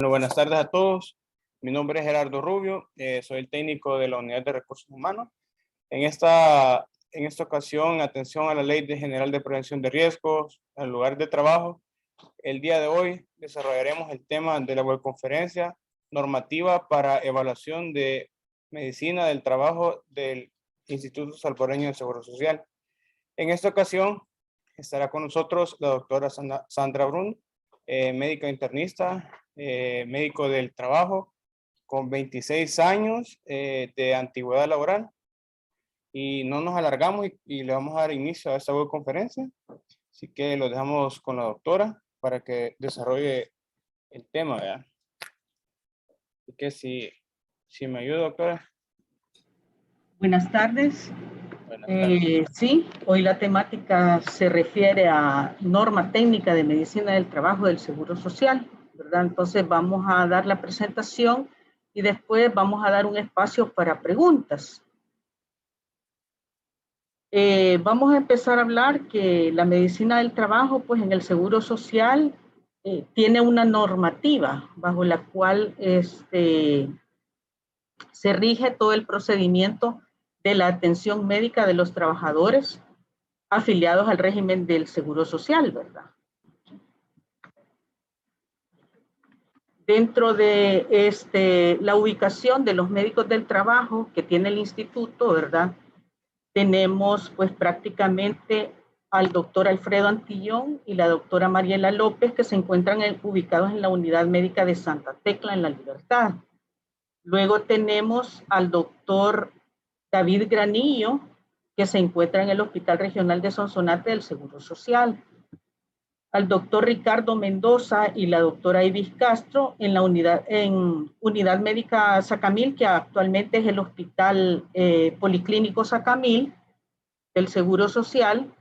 Bueno, buenas tardes a todos. Mi nombre es Gerardo Rubio, soy el técnico de la Unidad de Recursos Humanos. En esta ocasión, atención a la Ley General de Prevención de Riesgos al lugar de trabajo. El día de hoy desarrollaremos el tema de la webconferencia normativa para evaluación de medicina del trabajo del Instituto Salvadoreño de Seguro Social. En esta ocasión estará con nosotros la doctora Sandra Brun, médica internista, médico del trabajo, con 26 años de antigüedad laboral. Y no nos alargamos y le vamos a dar inicio a esta webconferencia. Así que lo dejamos con la doctora para que desarrolle el tema, ¿verdad? Así que si me ayuda, doctora. Buenas tardes. Buenas tardes. Sí, hoy la temática se refiere a norma técnica de medicina del trabajo del Seguro Social, ¿verdad? Entonces vamos a dar la presentación y después vamos a dar un espacio para preguntas. Vamos a empezar a hablar que la medicina del trabajo, pues en el Seguro Social, tiene una normativa bajo la cual se rige todo el procedimiento de la atención médica de los trabajadores afiliados al régimen del Seguro Social, ¿verdad? Dentro de la ubicación de los médicos del trabajo que tiene el instituto, ¿verdad? Tenemos pues prácticamente al doctor Alfredo Antillón y la doctora Mariela López, que se encuentran ubicados en la unidad médica de Santa Tecla en La Libertad. Luego tenemos al doctor David Granillo, que se encuentra en el Hospital Regional de Sonsonate del Seguro Social. Al doctor Ricardo Mendoza y la doctora Ibis Castro en Unidad Médica Sacamil, que actualmente es el Hospital Policlínico Sacamil del Seguro Social.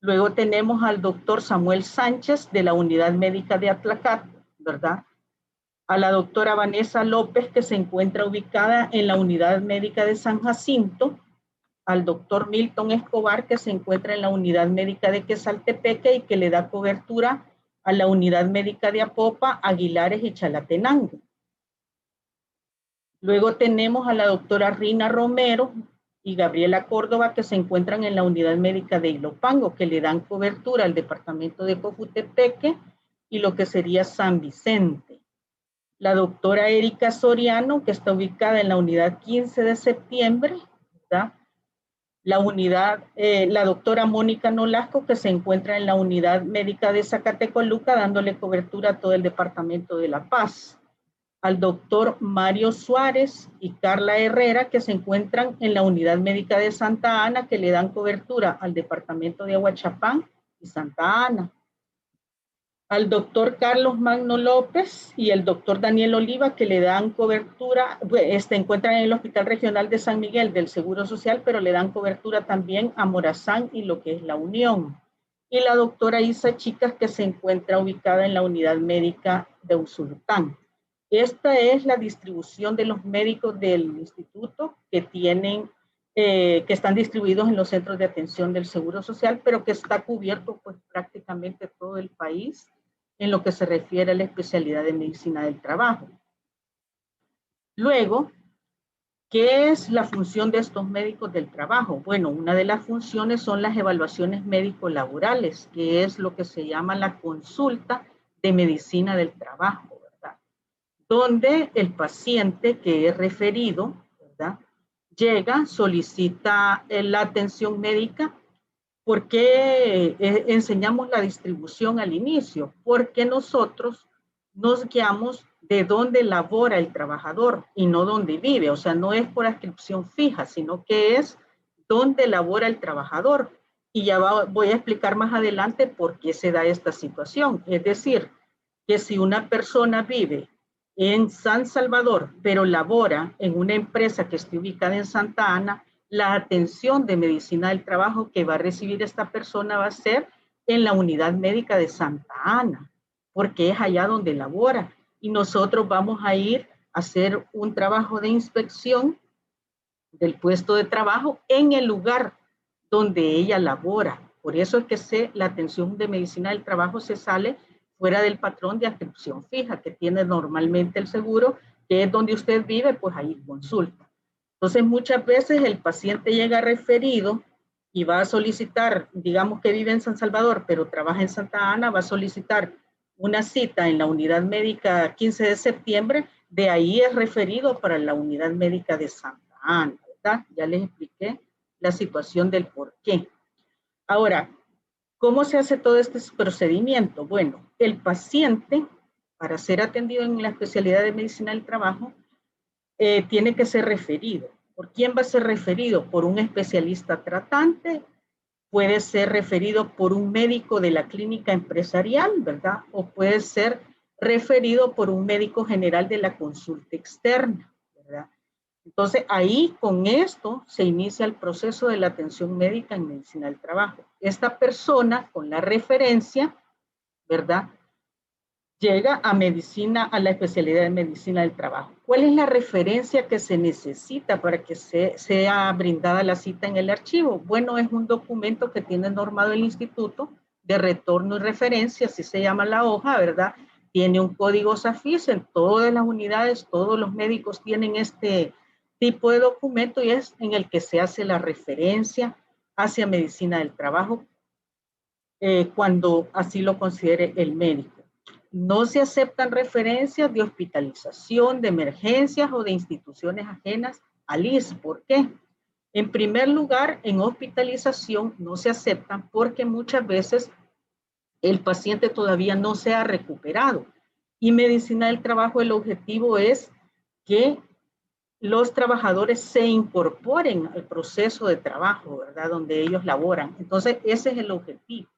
Luego tenemos al doctor Samuel Sánchez de la Unidad Médica de Atlacat, ¿verdad? A la doctora Vanessa López, que se encuentra ubicada en la Unidad Médica de San Jacinto, al doctor Milton Escobar, que se encuentra en la Unidad Médica de Quesaltepeque y que le da cobertura a la Unidad Médica de Apopa, Aguilares y Chalatenango. Luego tenemos a la doctora Rina Romero y Gabriela Córdoba, que se encuentran en la Unidad Médica de Ilopango, que le dan cobertura al departamento de Cojutepeque y lo que sería San Vicente. La doctora Erika Soriano, que está ubicada en la Unidad 15 de septiembre, ¿verdad? La doctora Mónica Nolasco, que se encuentra en la Unidad Médica de Zacatecoluca, dándole cobertura a todo el departamento de La Paz. Al doctor Mario Suárez y Carla Herrera, que se encuentran en la Unidad Médica de Santa Ana, que le dan cobertura al departamento de Aguachapán y Santa Ana. Al doctor Magno López y el doctor Daniel Oliva, que le dan cobertura, encuentran en el Hospital Regional de San Miguel del Seguro Social, pero le dan cobertura también a Morazán y lo que es La Unión. Y la doctora Isa Chicas, que se encuentra ubicada en la Unidad Médica de Usulután. Esta es la distribución de los médicos del instituto que están distribuidos en los centros de atención del Seguro Social, pero que está cubierto pues prácticamente todo el país en lo que se refiere a la especialidad de medicina del trabajo. Luego, ¿qué es la función de estos médicos del trabajo? Bueno, una de las funciones son las evaluaciones médico-laborales, que es lo que se llama la consulta de medicina del trabajo, ¿verdad? Donde el paciente que es referido, ¿verdad? Llega, solicita la atención médica. ¿Por qué enseñamos la distribución al inicio? Porque nosotros nos guiamos de dónde labora el trabajador y no dónde vive. O sea, no es por adscripción fija, sino que es dónde labora el trabajador. Y ya voy a explicar más adelante por qué se da esta situación. Es decir, que si una persona vive en San Salvador, pero labora en una empresa que esté ubicada en Santa Ana, la atención de medicina del trabajo que va a recibir esta persona va a ser en la unidad médica de Santa Ana, porque es allá donde labora. Y nosotros vamos a ir a hacer un trabajo de inspección del puesto de trabajo en el lugar donde ella labora. Por eso es que la atención de medicina del trabajo se fuera del patrón de adscripción fija que tiene normalmente el seguro, que es donde usted vive, pues ahí consulta. Entonces, muchas veces el paciente llega referido y va a solicitar, digamos que vive en San Salvador, pero trabaja en Santa Ana, va a solicitar una cita en la unidad médica 15 de septiembre, de ahí es referido para la unidad médica de Santa Ana, ¿verdad? Ya les expliqué la situación del por qué. Ahora, ¿cómo se hace todo este procedimiento? Bueno, el paciente, para ser atendido en la especialidad de medicina del trabajo, tiene que ser referido. ¿Por quién va a ser referido? Por un especialista tratante, puede ser referido por un médico de la clínica empresarial, ¿verdad? O puede ser referido por un médico general de la consulta externa, ¿verdad? Entonces, ahí con esto se inicia el proceso de la atención médica en medicina del trabajo. Esta persona con la referencia, ¿verdad? Llega a medicina, a la especialidad de medicina del trabajo. ¿Cuál es la referencia que se necesita para que sea brindada la cita en el archivo? Bueno, es un documento que tiene normado el instituto de retorno y referencia, así se llama la hoja, ¿verdad? Tiene un código SAFIS en todas las unidades, todos los médicos tienen este tipo de documento y es en el que se hace la referencia hacia medicina del trabajo cuando así lo considere el médico. No se aceptan referencias de hospitalización, de emergencias o de instituciones ajenas al IS. ¿Por qué? En primer lugar, en hospitalización no se aceptan porque muchas veces el paciente todavía no se ha recuperado. Y medicina del trabajo, el objetivo es que los trabajadores se incorporen al proceso de trabajo, ¿verdad? Donde ellos laboran. Entonces, ese es el objetivo.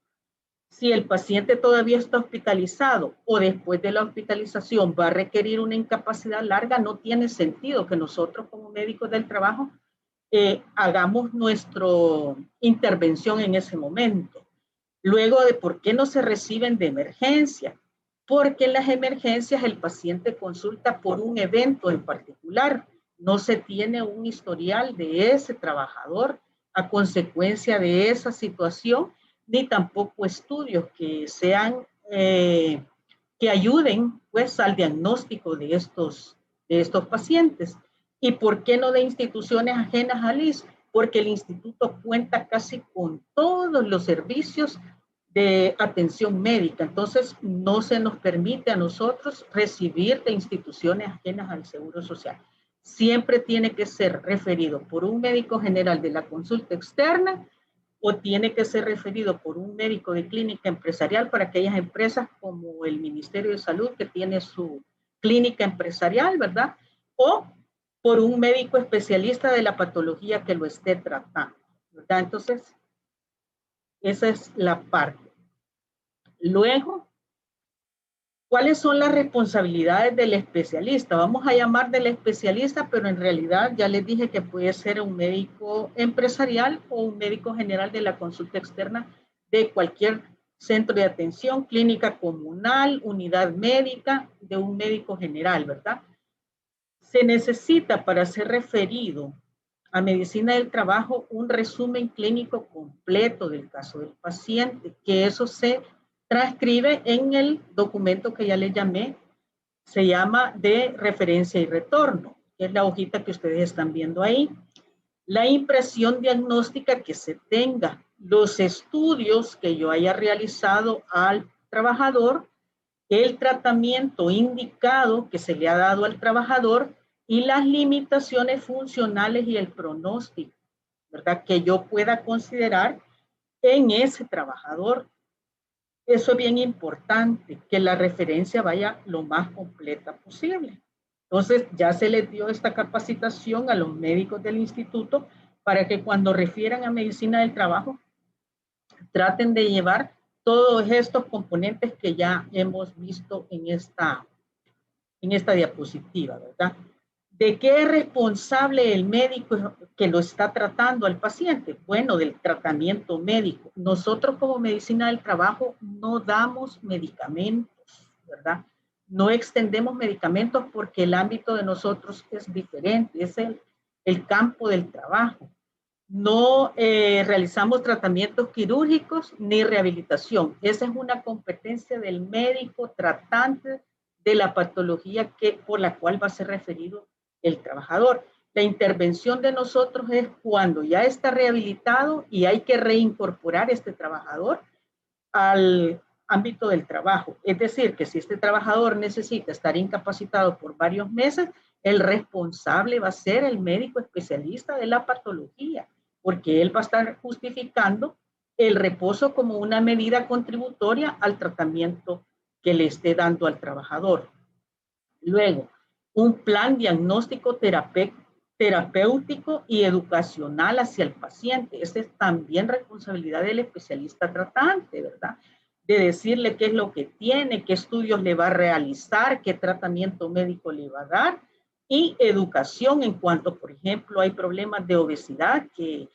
Si el paciente todavía está hospitalizado o después de la hospitalización va a requerir una incapacidad larga, no tiene sentido que nosotros como médicos del trabajo hagamos nuestra intervención en ese momento. Luego de por qué no se reciben de emergencia, porque en las emergencias el paciente consulta por un evento en particular, no se tiene un historial de ese trabajador a consecuencia de esa situación, ni tampoco estudios que sean, que ayuden pues al diagnóstico de estos pacientes. ¿Y por qué no de instituciones ajenas al IS? Porque el instituto cuenta casi con todos los servicios de atención médica. Entonces, no se nos permite a nosotros recibir de instituciones ajenas al Seguro Social. Siempre tiene que ser referido por un médico general de la consulta externa o tiene que ser referido por un médico de clínica empresarial para aquellas empresas como el Ministerio de Salud que tiene su clínica empresarial, ¿verdad? O por un médico especialista de la patología que lo esté tratando, ¿verdad? Entonces, esa es la parte. Luego, ¿cuáles son las responsabilidades del especialista? Vamos a llamar del especialista, pero en realidad ya les dije que puede ser un médico empresarial o un médico general de la consulta externa de cualquier centro de atención, clínica comunal, unidad médica, de un médico general, ¿verdad? Se necesita para ser referido a medicina del trabajo un resumen clínico completo del caso del paciente, que eso se transcribe en el documento que ya le llamé, se llama de referencia y retorno, que es la hojita que ustedes están viendo ahí. La impresión diagnóstica que se tenga, los estudios que yo haya realizado al trabajador, el tratamiento indicado que se le ha dado al trabajador y las limitaciones funcionales y el pronóstico, ¿verdad? Que yo pueda considerar en ese trabajador. Eso es bien importante, que la referencia vaya lo más completa posible. Entonces, ya se les dio esta capacitación a los médicos del instituto para que cuando refieran a medicina del trabajo, traten de llevar todos estos componentes que ya hemos visto en esta diapositiva, ¿verdad? ¿De qué es responsable el médico que lo está tratando al paciente? Bueno, del tratamiento médico. Nosotros como medicina del trabajo no damos medicamentos, ¿verdad? No extendemos medicamentos porque el ámbito de nosotros es diferente, es el campo del trabajo. No realizamos tratamientos quirúrgicos ni rehabilitación. Esa es una competencia del médico tratante de la patología por la cual va a ser referido el trabajador. La intervención de nosotros es cuando ya está rehabilitado y hay que reincorporar a este trabajador al ámbito del trabajo. Es decir, que si este trabajador necesita estar incapacitado por varios meses, el responsable va a ser el médico especialista de la patología, porque él va a estar justificando el reposo como una medida contributoria al tratamiento que le esté dando al trabajador. Luego, un plan diagnóstico terapéutico y educacional hacia el paciente. Esa es también responsabilidad del especialista tratante, ¿verdad? De decirle qué es lo que tiene, qué estudios le va a realizar, qué tratamiento médico le va a dar, y educación en cuanto, por ejemplo, hay problemas de obesidad que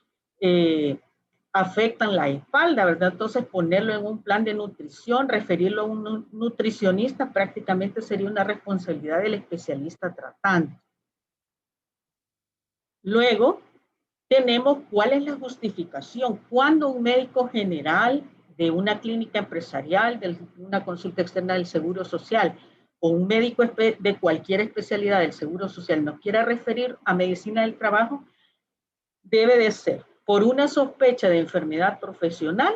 afectan la espalda, ¿verdad? Entonces ponerlo en un plan de nutrición, referirlo a un nutricionista, prácticamente sería una responsabilidad del especialista tratante. Luego, tenemos cuál es la justificación. Cuando un médico general de una clínica empresarial, de una consulta externa del Seguro Social, o un médico de cualquier especialidad del Seguro Social nos quiera referir a medicina del trabajo, debe de ser por una sospecha de enfermedad profesional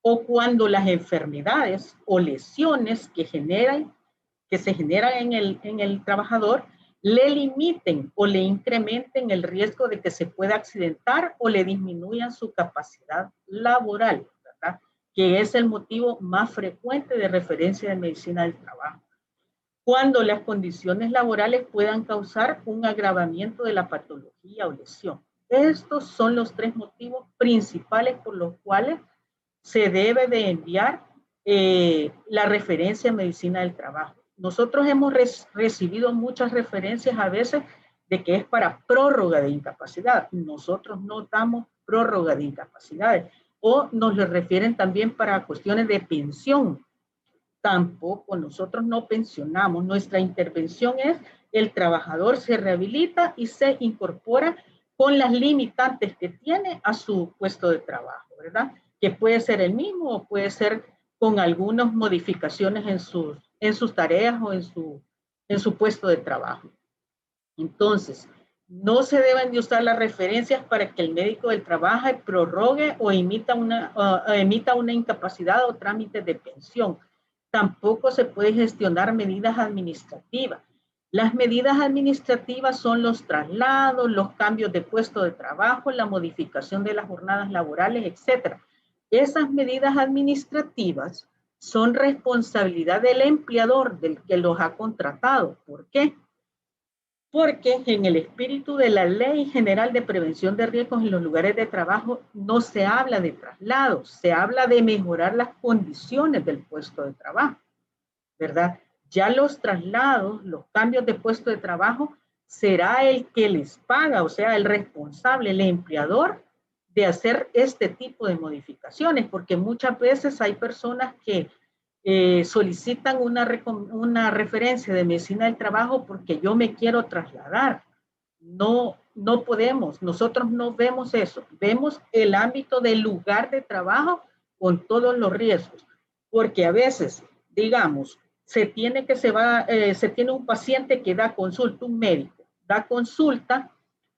o cuando las enfermedades o lesiones que se generan en el trabajador le limiten o le incrementen el riesgo de que se pueda accidentar o le disminuyan su capacidad laboral, ¿verdad? Que es el motivo más frecuente de referencia de medicina del trabajo. Cuando las condiciones laborales puedan causar un agravamiento de la patología o lesión. Estos son los tres motivos principales por los cuales se debe de enviar la referencia a medicina del trabajo. Nosotros hemos recibido muchas referencias a veces de que es para prórroga de incapacidad. Nosotros no damos prórroga de incapacidades o nos le refieren también para cuestiones de pensión. Tampoco, nosotros no pensionamos. Nuestra intervención es el trabajador se rehabilita y se incorpora con las limitantes que tiene a su puesto de trabajo, ¿verdad? Que puede ser el mismo o puede ser con algunas modificaciones en sus tareas o en su puesto de trabajo. Entonces, no se deben de usar las referencias para que el médico del trabajo prorrogue o emita una incapacidad o trámite de pensión. Tampoco se puede gestionar medidas administrativas. Las medidas administrativas son los traslados, los cambios de puesto de trabajo, la modificación de las jornadas laborales, etc. Esas medidas administrativas son responsabilidad del empleador, del que los ha contratado. ¿Por qué? Porque en el espíritu de la Ley General de Prevención de Riesgos en los lugares de trabajo no se habla de traslados, se habla de mejorar las condiciones del puesto de trabajo, ¿verdad? Ya los traslados, los cambios de puesto de trabajo, será el que les paga, o sea, el responsable, el empleador, de hacer este tipo de modificaciones, porque muchas veces hay personas que solicitan una referencia de medicina del trabajo porque yo me quiero trasladar. No, no podemos, nosotros no vemos eso, vemos el ámbito del lugar de trabajo con todos los riesgos, porque a veces, digamos, se tiene un paciente que da consulta, un médico, da consulta,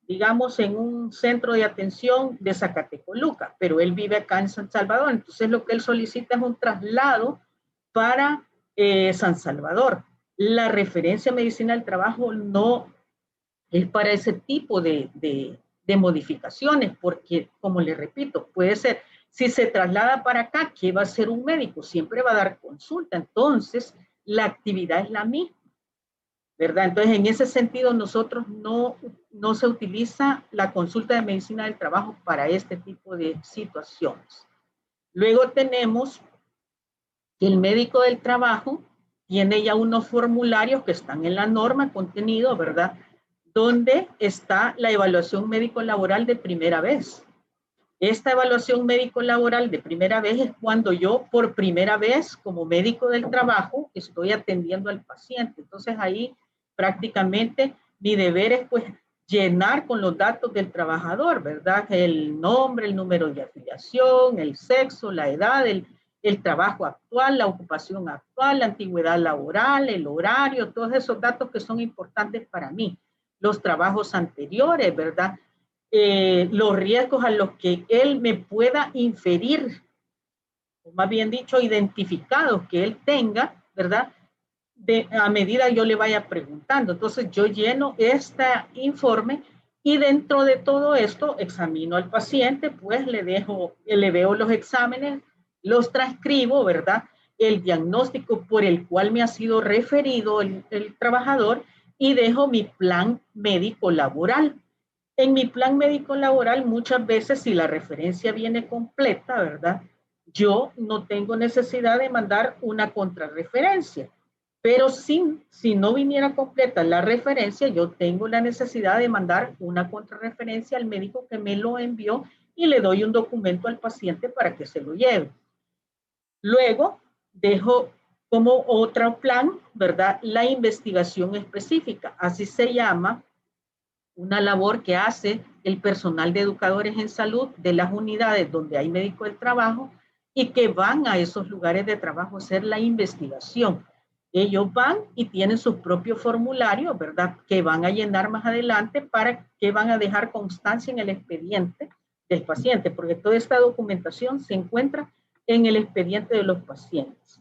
digamos, en un centro de atención de Zacatecoluca, pero él vive acá en San Salvador, entonces lo que él solicita es un traslado para San Salvador. La referencia a medicina del trabajo no es para ese tipo de modificaciones, porque, como le repito, puede ser, si se traslada para acá, ¿qué va a hacer un médico? Siempre va a dar consulta, entonces la actividad es la misma, ¿verdad? Entonces, en ese sentido, nosotros no se utiliza la consulta de medicina del trabajo para este tipo de situaciones. Luego tenemos que el médico del trabajo tiene ya unos formularios que están en la norma contenido, ¿verdad? Donde está la evaluación médico-laboral de primera vez. Esta evaluación médico-laboral de primera vez es cuando yo por primera vez como médico del trabajo estoy atendiendo al paciente. Entonces ahí prácticamente mi deber es pues llenar con los datos del trabajador, ¿verdad? El nombre, el número de afiliación, el sexo, la edad, el trabajo actual, la ocupación actual, la antigüedad laboral, el horario, todos esos datos que son importantes para mí. Los trabajos anteriores, ¿verdad? Los riesgos a los que él me pueda inferir, o más bien dicho, identificados que él tenga, ¿verdad? A medida yo le vaya preguntando. Entonces yo lleno este informe y dentro de todo esto examino al paciente, pues le veo los exámenes, los transcribo, ¿verdad? El diagnóstico por el cual me ha sido referido el trabajador y dejo mi plan médico laboral. En mi plan médico laboral muchas veces si la referencia viene completa, ¿verdad? Yo no tengo necesidad de mandar una contrarreferencia. Pero si no viniera completa la referencia, yo tengo la necesidad de mandar una contrarreferencia al médico que me lo envió y le doy un documento al paciente para que se lo lleve. Luego, dejo como otro plan, ¿verdad? La investigación específica. Así se llama una labor que hace el personal de educadores en salud de las unidades donde hay médico del trabajo y que van a esos lugares de trabajo a hacer la investigación. Ellos van y tienen sus propios formularios, ¿verdad? Que van a llenar más adelante para que van a dejar constancia en el expediente del paciente, porque toda esta documentación se encuentra en el expediente de los pacientes.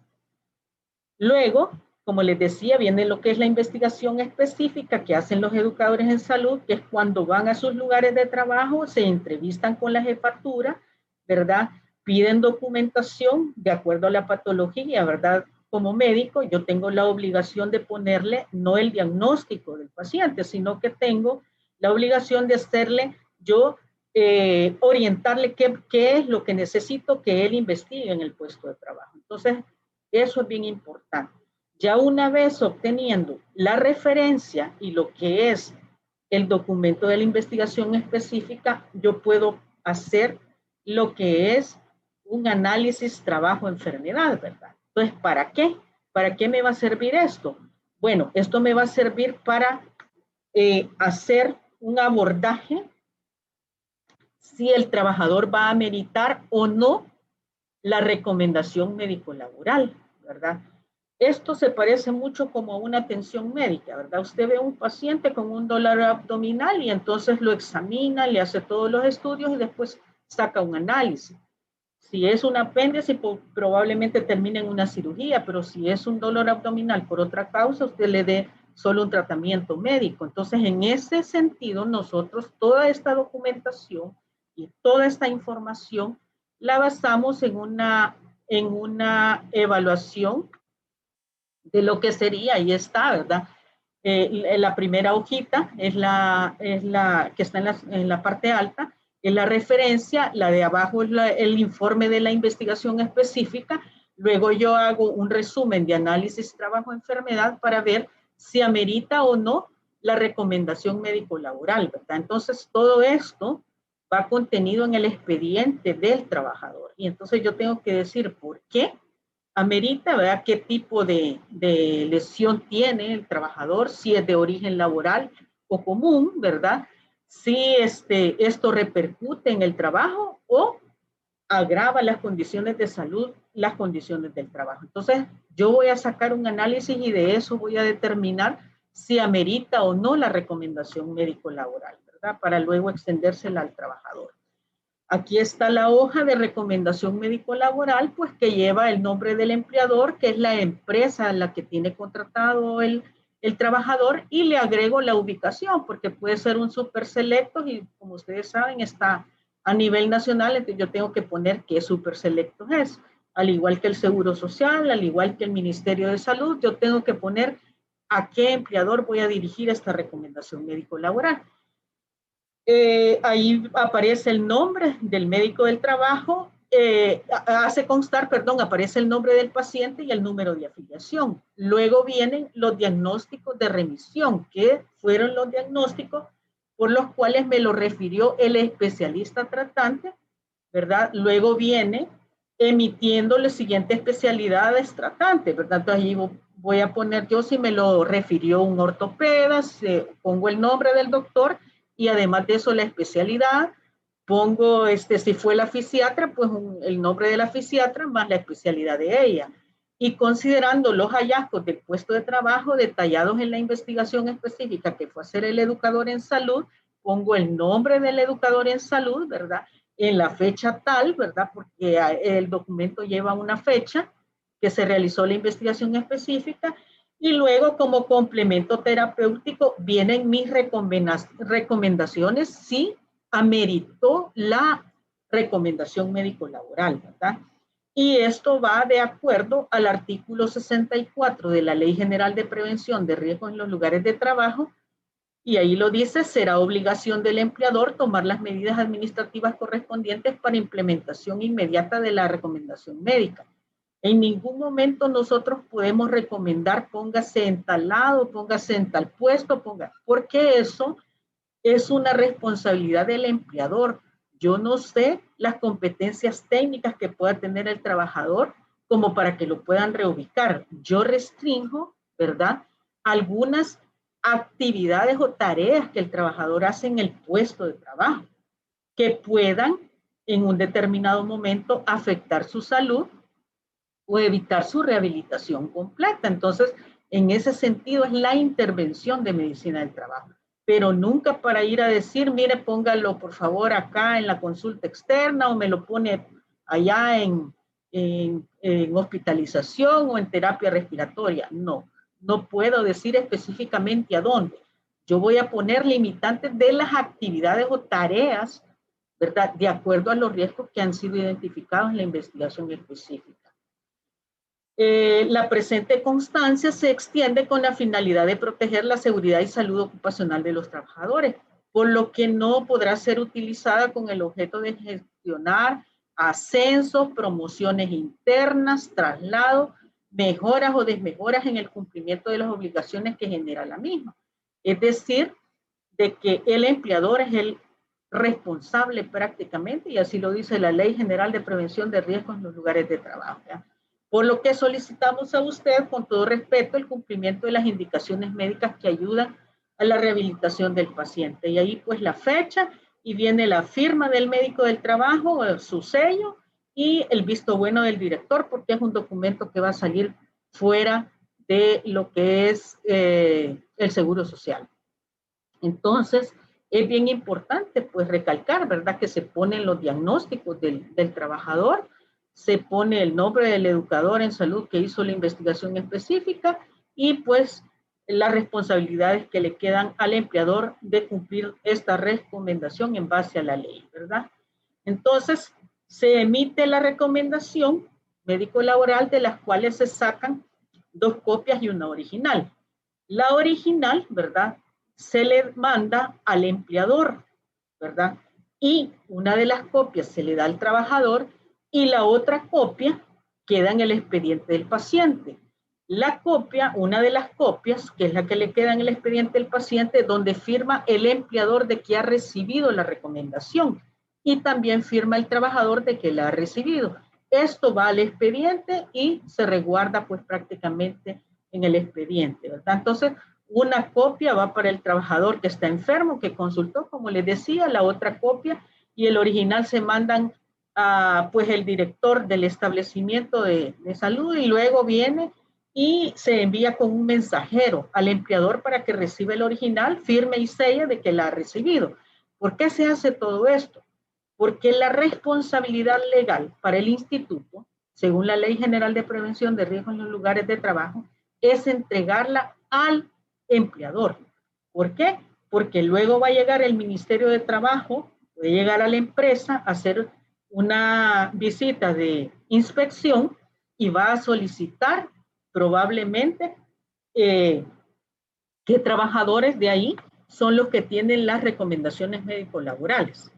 Luego, como les decía, viene lo que es la investigación específica que hacen los educadores en salud, que es cuando van a sus lugares de trabajo, se entrevistan con la jefatura, ¿verdad? Piden documentación de acuerdo a la patología, ¿verdad? Como médico, yo tengo la obligación de ponerle no el diagnóstico del paciente, sino que tengo la obligación de hacerle yo orientarle qué es lo que necesito que él investigue en el puesto de trabajo. Entonces, eso es bien importante. Ya una vez obteniendo la referencia y lo que es el documento de la investigación específica, yo puedo hacer lo que es un análisis trabajo-enfermedad, ¿verdad? Entonces, ¿para qué? ¿Para qué me va a servir esto? Bueno, esto me va a servir para hacer un abordaje si el trabajador va a meritar o no la recomendación médico-laboral, ¿verdad? Esto se parece mucho como a una atención médica, ¿verdad? Usted ve a un paciente con un dolor abdominal y entonces lo examina, le hace todos los estudios y después saca un análisis. Si es un apéndice, probablemente termine en una cirugía, pero si es un dolor abdominal por otra causa, usted le dé solo un tratamiento médico. Entonces, en ese sentido, nosotros toda esta documentación y toda esta información la basamos en una evaluación de lo que sería, ahí está, ¿verdad? La primera hojita es la que está en la parte alta, es la referencia, la de abajo es el informe de la investigación específica, luego yo hago un resumen de análisis trabajo-enfermedad para ver si amerita o no la recomendación médico-laboral, ¿verdad? Entonces, todo esto va contenido en el expediente del trabajador. Y entonces yo tengo que decir por qué amerita, ¿verdad? ¿Qué tipo de lesión tiene el trabajador? Si es de origen laboral o común, ¿verdad? Si esto repercute en el trabajo o agrava las condiciones de salud, las condiciones del trabajo. Entonces, yo voy a sacar un análisis y de eso voy a determinar si amerita o no la recomendación médico-laboral, ¿verdad? Para luego extendérsela al trabajador. Aquí está la hoja de recomendación médico-laboral, pues que lleva el nombre del empleador, que es la empresa a la que tiene contratado el trabajador, y le agrego la ubicación, porque puede ser un super selecto y como ustedes saben está a nivel nacional, entonces yo tengo que poner qué super selecto es. Al igual que el Seguro Social, al igual que el Ministerio de Salud, yo tengo que poner a qué empleador voy a dirigir esta recomendación médico-laboral. Ahí aparece el nombre del médico del trabajo, aparece el nombre del paciente y el número de afiliación. Luego vienen los diagnósticos de remisión, que fueron los diagnósticos por los cuales me lo refirió el especialista tratante, ¿verdad? Luego viene emitiendo las siguientes especialidades tratantes, ¿verdad? Entonces ahí voy a poner yo si me lo refirió un ortopeda, pongo el nombre del doctor y además de eso la especialidad, pongo, si fue la fisiatra, pues el nombre de la fisiatra más la especialidad de ella. Y considerando los hallazgos del puesto de trabajo detallados en la investigación específica que fue hacer el educador en salud, pongo el nombre del educador en salud, ¿verdad? En la fecha tal, ¿verdad? Porque el documento lleva una fecha que se realizó la investigación específica, y luego como complemento terapéutico vienen mis recomendaciones si ameritó la recomendación médico-laboral, ¿verdad? Y esto va de acuerdo al artículo 64 de la Ley General de Prevención de Riesgos en los Lugares de Trabajo, y ahí lo dice: será obligación del empleador tomar las medidas administrativas correspondientes para implementación inmediata de la recomendación médica. En ningún momento nosotros podemos recomendar póngase en tal lado, póngase en tal puesto, porque eso es una responsabilidad del empleador. Yo no sé las competencias técnicas que pueda tener el trabajador como para que lo puedan reubicar. Yo restringo, ¿verdad?, algunas actividades o tareas que el trabajador hace en el puesto de trabajo que puedan en un determinado momento afectar su salud o evitar su rehabilitación completa. Entonces, en ese sentido es la intervención de medicina del trabajo, pero nunca para ir a decir, mire, póngalo por favor acá en la consulta externa, o me lo pone allá en hospitalización o en terapia respiratoria. No, no puedo decir específicamente a dónde. Yo voy a poner limitantes de las actividades o tareas, ¿verdad?, de acuerdo a los riesgos que han sido identificados en la investigación específica. La presente constancia se extiende con la finalidad de proteger la seguridad y salud ocupacional de los trabajadores, por lo que no podrá ser utilizada con el objeto de gestionar ascensos, promociones internas, traslados, mejoras o desmejoras en el cumplimiento de las obligaciones que genera la misma. Es decir, de que el empleador es el responsable prácticamente, y así lo dice la Ley General de Prevención de Riesgos en los Lugares de Trabajo, ¿ya? Por lo que solicitamos a usted, con todo respeto, el cumplimiento de las indicaciones médicas que ayudan a la rehabilitación del paciente. Y ahí pues la fecha, y viene la firma del médico del trabajo, su sello, y el visto bueno del director, porque es un documento que va a salir fuera de lo que es el Seguro Social. Entonces, es bien importante pues recalcar, ¿verdad?, que se ponen los diagnósticos del trabajador, se pone el nombre del educador en salud que hizo la investigación específica, y pues las responsabilidades que le quedan al empleador de cumplir esta recomendación en base a la ley, ¿verdad? Entonces, se emite la recomendación médico-laboral, de las cuales se sacan 2 copias y una original. La original, ¿verdad?, se le manda al empleador, ¿verdad? Y una de las copias se le da al trabajador, y la otra copia queda en el expediente del paciente. La copia, una de las copias, que es la que le queda en el expediente del paciente, donde firma el empleador de que ha recibido la recomendación, y también firma el trabajador de que la ha recibido. Esto va al expediente y se resguarda pues prácticamente en el expediente, ¿verdad? Entonces, una copia va para el trabajador que está enfermo, que consultó, como les decía, la otra copia y el original se mandan a pues el director del establecimiento de salud, y luego viene y se envía con un mensajero al empleador para que reciba el original, firme y sella de que la ha recibido. ¿Por qué se hace todo esto? Porque la responsabilidad legal para el instituto, según la Ley General de Prevención de Riesgos en los Lugares de Trabajo, es entregarla al empleador. ¿Por qué? Porque luego va a llegar el Ministerio de Trabajo, puede llegar a la empresa a hacer una visita de inspección y va a solicitar probablemente qué trabajadores de ahí son los que tienen las recomendaciones médico-laborales.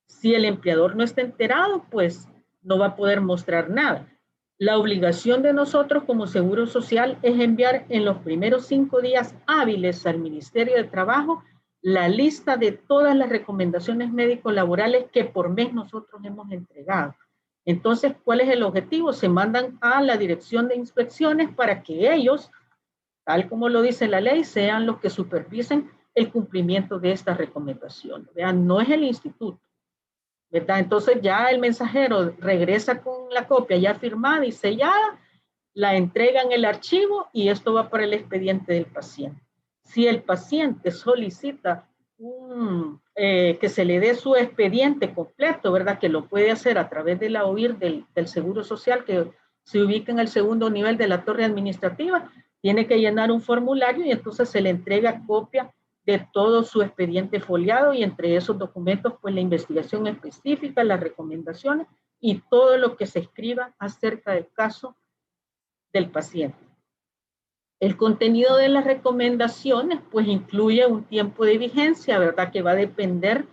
Si el empleador no está enterado, pues no va a poder mostrar nada. La obligación de nosotros como Seguro Social es enviar en los primeros 5 días hábiles al Ministerio de Trabajo la lista de todas las recomendaciones médico-laborales que por mes nosotros hemos entregado. Entonces, ¿cuál es el objetivo? Se mandan a la Dirección de Inspecciones para que ellos, tal como lo dice la ley, sean los que supervisen el cumplimiento de estas recomendaciones. Vean, no es el instituto, ¿verdad? Entonces ya el mensajero regresa con la copia ya firmada y sellada, la entrega en el archivo y esto va para el expediente del paciente. Si el paciente solicita que se le dé su expediente completo, ¿verdad? Que lo puede hacer a través de la OIR del Seguro Social, que se ubica en el segundo nivel de la torre administrativa, tiene que llenar un formulario y entonces se le entrega copia de todo su expediente foliado y entre esos documentos, pues la investigación específica, las recomendaciones y todo lo que se escriba acerca del caso del paciente. El contenido de las recomendaciones, pues incluye un tiempo de vigencia, ¿verdad? Que va a depender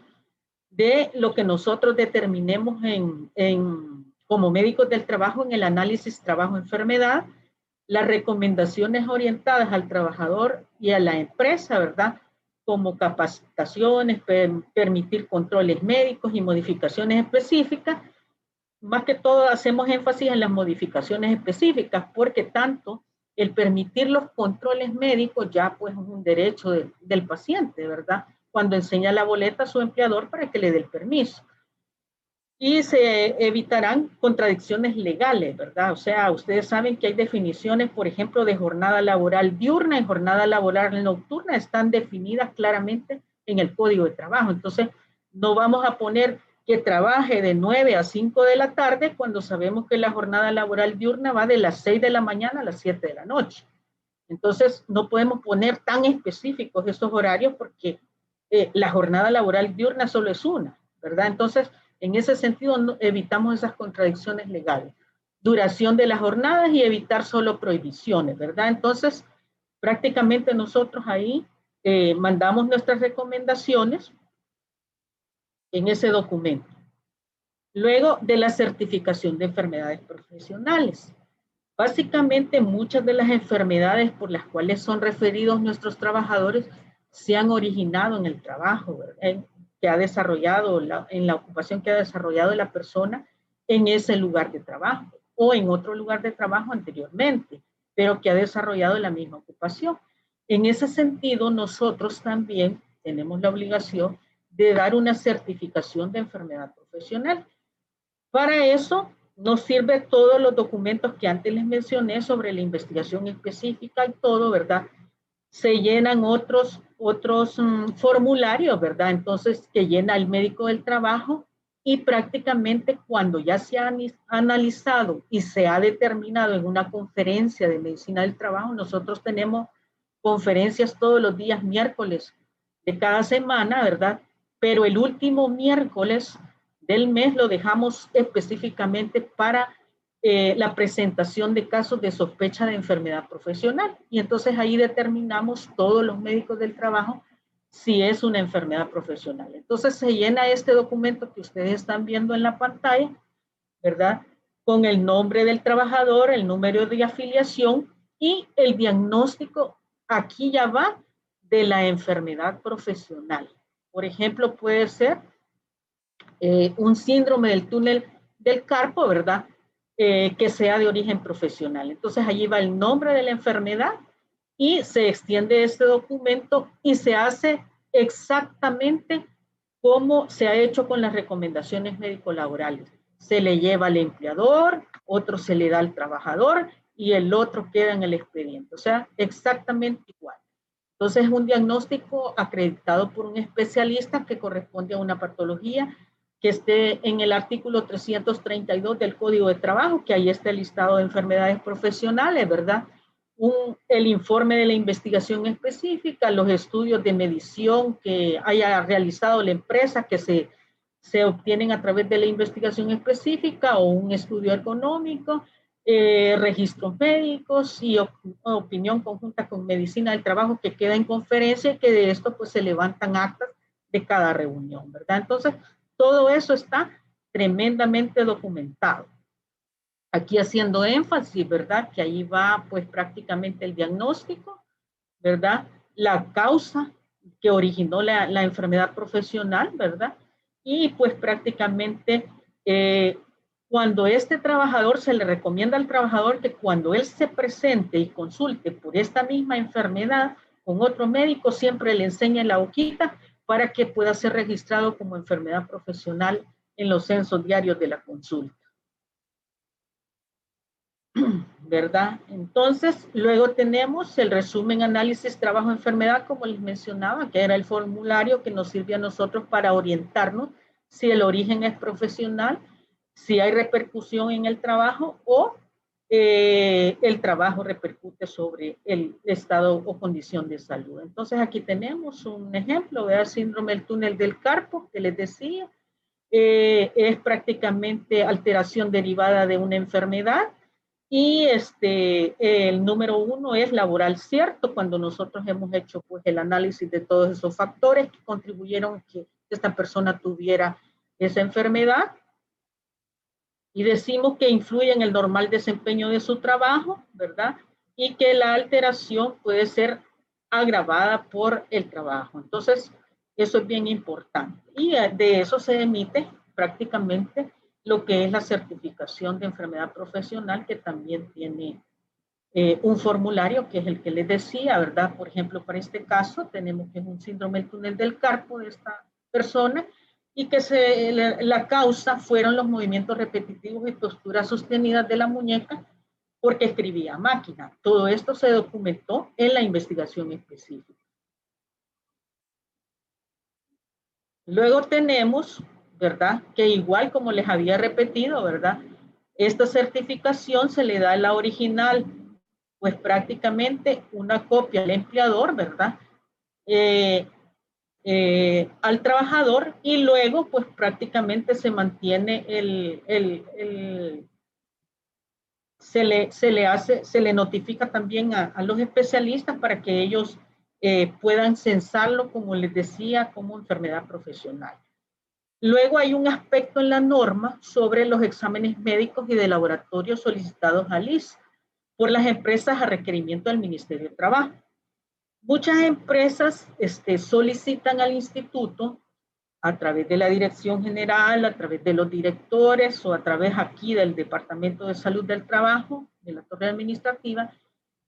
de lo que nosotros determinemos como médicos del trabajo en el análisis trabajo-enfermedad, las recomendaciones orientadas al trabajador y a la empresa, ¿verdad? Como capacitaciones, permitir controles médicos y modificaciones específicas. Más que todo hacemos énfasis en las modificaciones específicas porque tanto el permitir los controles médicos ya pues es un derecho del paciente, ¿verdad? Cuando enseña la boleta a su empleador para que le dé el permiso. Y se evitarán contradicciones legales, ¿verdad? O sea, ustedes saben que hay definiciones, por ejemplo, de jornada laboral diurna y jornada laboral nocturna, están definidas claramente en el Código de Trabajo. Entonces, no vamos a poner que trabaje de 9 a 5 de la tarde cuando sabemos que la jornada laboral diurna va de las 6 de la mañana a las 7 de la noche. Entonces, no podemos poner tan específicos esos horarios porque la jornada laboral diurna solo es una, ¿verdad? Entonces, en ese sentido, evitamos esas contradicciones legales. Duración de las jornadas y evitar solo prohibiciones, ¿verdad? Entonces, prácticamente nosotros ahí mandamos nuestras recomendaciones en ese documento. Luego de la certificación de enfermedades profesionales. Básicamente, muchas de las enfermedades por las cuales son referidos nuestros trabajadores se han originado en el trabajo, ¿verdad? Que ha desarrollado, en la ocupación que ha desarrollado la persona en ese lugar de trabajo o en otro lugar de trabajo anteriormente, pero que ha desarrollado la misma ocupación. En ese sentido, nosotros también tenemos la obligación de dar una certificación de enfermedad profesional. Para eso nos sirve todos los documentos que antes les mencioné sobre la investigación específica y todo, ¿verdad? Se llenan otros formularios, ¿verdad? Entonces, que llena el médico del trabajo y prácticamente cuando ya se ha analizado y se ha determinado en una conferencia de medicina del trabajo, nosotros tenemos conferencias todos los días miércoles de cada semana, ¿verdad? Pero el último miércoles del mes lo dejamos específicamente para la presentación de casos de sospecha de enfermedad profesional. Y entonces ahí determinamos todos los médicos del trabajo si es una enfermedad profesional. Entonces se llena este documento que ustedes están viendo en la pantalla, ¿verdad? Con el nombre del trabajador, el número de afiliación y el diagnóstico, aquí ya va, de la enfermedad profesional. Por ejemplo, puede ser un síndrome del túnel del carpo, ¿verdad? Que sea de origen profesional. Entonces allí va el nombre de la enfermedad y se extiende este documento y se hace exactamente como se ha hecho con las recomendaciones médico-laborales. Se le lleva al empleador, otro se le da al trabajador y el otro queda en el expediente. O sea, exactamente igual. Entonces es un diagnóstico acreditado por un especialista que corresponde a una patología que esté en el artículo 332 del Código de Trabajo, que ahí está el listado de enfermedades profesionales, ¿verdad? El informe de la investigación específica, los estudios de medición que haya realizado la empresa que se obtienen a través de la investigación específica o un estudio económico, registros médicos y opinión conjunta con medicina del trabajo que queda en conferencia y que de esto pues se levantan actas de cada reunión, ¿verdad? Entonces, todo eso está tremendamente documentado. Aquí haciendo énfasis, ¿verdad? Que ahí va pues prácticamente el diagnóstico, ¿verdad? La causa que originó la enfermedad profesional, ¿verdad? Y pues prácticamente cuando este trabajador, se le recomienda al trabajador que cuando él se presente y consulte por esta misma enfermedad, con otro médico, siempre le enseña la hojita para que pueda ser registrado como enfermedad profesional en los censos diarios de la consulta. ¿Verdad? Entonces, luego tenemos el resumen, análisis, trabajo, enfermedad, como les mencionaba, que era el formulario que nos sirve a nosotros para orientarnos si el origen es profesional, si hay repercusión en el trabajo o el trabajo repercute sobre el estado o condición de salud. Entonces, aquí tenemos un ejemplo, ¿verdad? Síndrome del túnel del carpo, que les decía, es prácticamente alteración derivada de una enfermedad. Y el número 1 es laboral cierto, cuando nosotros hemos hecho pues, el análisis de todos esos factores que contribuyeron a que esta persona tuviera esa enfermedad. Y decimos que influye en el normal desempeño de su trabajo, ¿verdad? Y que la alteración puede ser agravada por el trabajo. Entonces, eso es bien importante. Y de eso se emite prácticamente lo que es la certificación de enfermedad profesional, que también tiene un formulario, que es el que les decía, ¿verdad? Por ejemplo, para este caso tenemos que es un síndrome del túnel del carpo de esta persona y que la causa fueron los movimientos repetitivos y posturas sostenidas de la muñeca porque escribía a máquina. Todo esto se documentó en la investigación específica. Luego tenemos, ¿verdad? Que igual como les había repetido, ¿verdad? Esta certificación se le da a la original, pues prácticamente una copia al empleador, ¿verdad? Al trabajador y luego pues prácticamente se mantiene se le notifica también a los especialistas para que ellos puedan censarlo, como les decía, como enfermedad profesional. Luego hay un aspecto en la norma sobre los exámenes médicos y de laboratorio solicitados al ISS por las empresas a requerimiento del Ministerio de Trabajo. Muchas empresas solicitan al instituto a través de la dirección general, a través de los directores o a través aquí del Departamento de Salud del Trabajo, de la torre administrativa,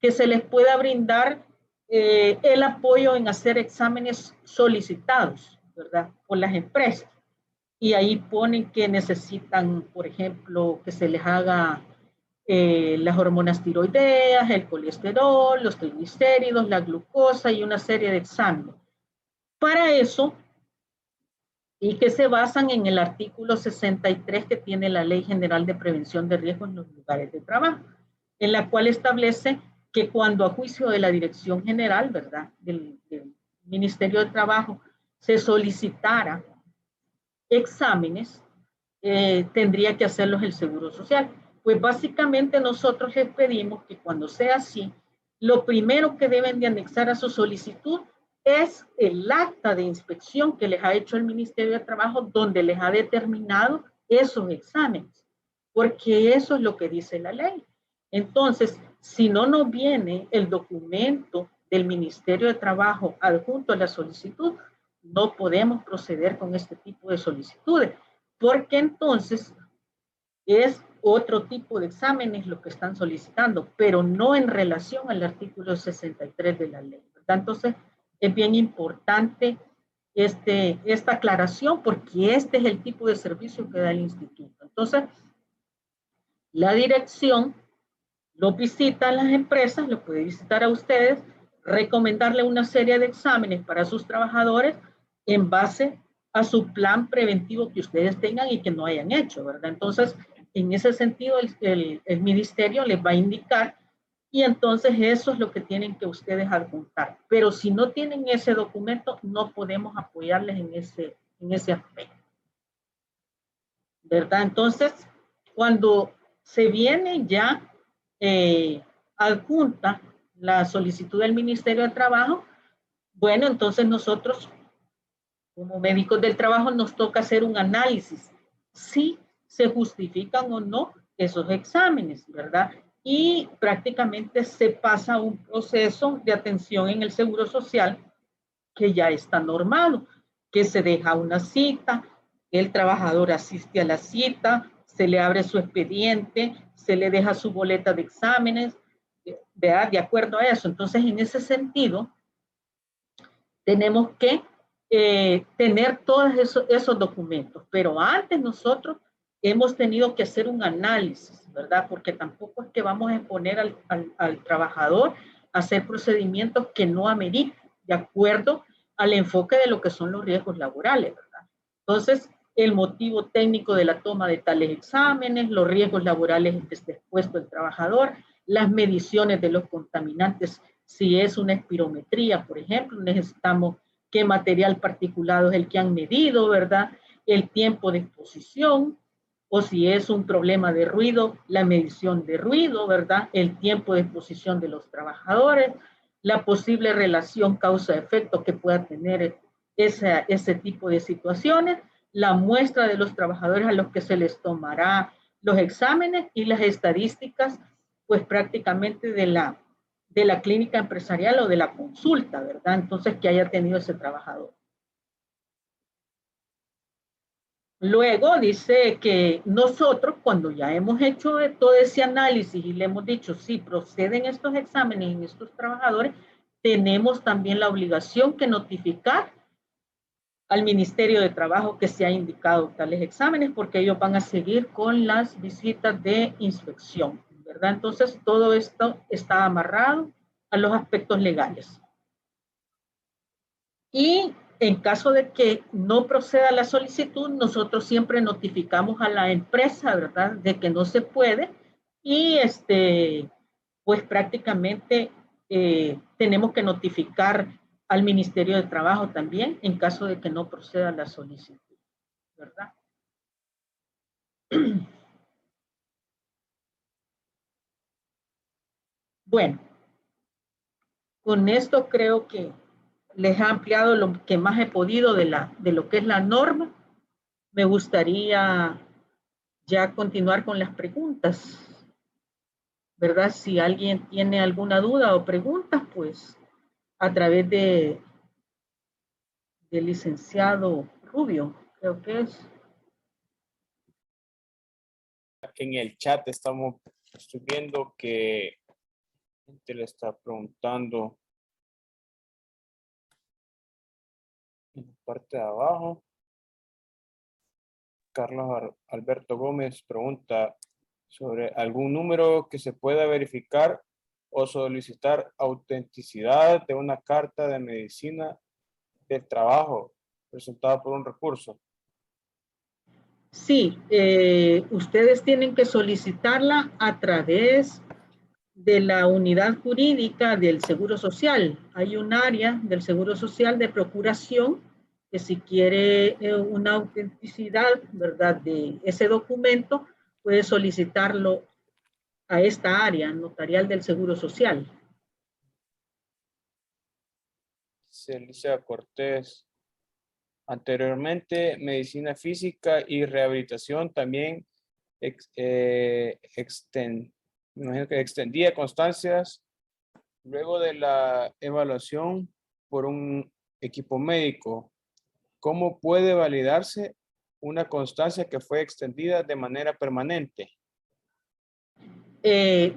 que se les pueda brindar el apoyo en hacer exámenes solicitados, ¿verdad? Por las empresas. Y ahí ponen que necesitan, por ejemplo, que se les haga las hormonas tiroideas, el colesterol, los triglicéridos, la glucosa y una serie de exámenes. Para eso, y que se basan en el artículo 63 que tiene la Ley General de Prevención de Riesgos en los Lugares de Trabajo, en la cual establece que cuando a juicio de la Dirección General, ¿verdad?, del Ministerio de Trabajo, se solicitara exámenes, tendría que hacerlos el Seguro Social. Pues básicamente nosotros les pedimos que cuando sea así, lo primero que deben de anexar a su solicitud es el acta de inspección que les ha hecho el Ministerio de Trabajo, donde les ha determinado esos exámenes, porque eso es lo que dice la ley. Entonces, si no nos viene el documento del Ministerio de Trabajo adjunto a la solicitud, no podemos proceder con este tipo de solicitudes, porque entonces es otro tipo de exámenes lo que están solicitando, pero no en relación al artículo 63 de la ley, ¿verdad? Entonces, es bien importante esta aclaración porque este es el tipo de servicio que da el instituto. Entonces, la dirección lo visita a las empresas, lo puede visitar a ustedes, recomendarle una serie de exámenes para sus trabajadores en base a su plan preventivo que ustedes tengan y que no hayan hecho, ¿verdad? Entonces, en ese sentido, el ministerio les va a indicar y entonces eso es lo que tienen que ustedes adjuntar. Pero si no tienen ese documento, no podemos apoyarles en ese aspecto, ¿verdad? Entonces, cuando se viene ya adjunta la solicitud del Ministerio de Trabajo, bueno, entonces nosotros como médicos del trabajo nos toca hacer un análisis si se justifican o no esos exámenes, ¿verdad? Y prácticamente se pasa un proceso de atención en el Seguro Social que ya está normado, que se deja una cita, el trabajador asiste a la cita, se le abre su expediente, se le deja su boleta de exámenes, ¿verdad? De acuerdo a eso. Entonces, en ese sentido, tenemos que tener todos esos documentos. Pero antes nosotros hemos tenido que hacer un análisis, ¿verdad? Porque tampoco es que vamos a exponer al trabajador a hacer procedimientos que no ameriten, de acuerdo al enfoque de lo que son los riesgos laborales, ¿verdad? Entonces, el motivo técnico de la toma de tales exámenes, los riesgos laborales que esté expuesto el trabajador, las mediciones de los contaminantes. Si es una espirometría, por ejemplo, necesitamos qué material particulado es el que han medido, ¿verdad? El tiempo de exposición, o si es un problema de ruido, la medición de ruido, ¿verdad? El tiempo de exposición de los trabajadores, la posible relación causa-efecto que pueda tener ese tipo de situaciones, la muestra de los trabajadores a los que se les tomará los exámenes y las estadísticas, pues prácticamente de la clínica empresarial o de la consulta, ¿verdad? Entonces, que haya tenido ese trabajador. Luego dice que nosotros, cuando ya hemos hecho todo ese análisis y le hemos dicho, sí, proceden estos exámenes en estos trabajadores, tenemos también la obligación que notificar al Ministerio de Trabajo que se ha indicado tales exámenes, porque ellos van a seguir con las visitas de inspección, ¿verdad? Entonces, todo esto está amarrado a los aspectos legales. Y en caso de que no proceda la solicitud, nosotros siempre notificamos a la empresa, ¿verdad?, de que no se puede y pues prácticamente tenemos que notificar al Ministerio de Trabajo también en caso de que no proceda la solicitud, ¿verdad? Bueno, con esto creo que les he ampliado lo que más he podido de lo que es la norma. Me gustaría ya continuar con las preguntas, ¿verdad? Si alguien tiene alguna duda o pregunta, pues a través del licenciado Rubio, creo que es. En el chat estoy viendo que gente le está preguntando en la parte de abajo. Carlos Alberto Gómez pregunta sobre algún número que se pueda verificar o solicitar autenticidad de una carta de medicina del trabajo presentada por un recurso. Sí, ustedes tienen que solicitarla a través de la unidad jurídica del Seguro Social. Hay un área del Seguro Social de procuración que si quiere una autenticidad, ¿verdad?, de ese documento, puede solicitarlo a esta área notarial del Seguro Social. Celicia Cortés. Anteriormente, medicina física y rehabilitación también me imagino que extendía constancias luego de la evaluación por un equipo médico. ¿Cómo puede validarse una constancia que fue extendida de manera permanente?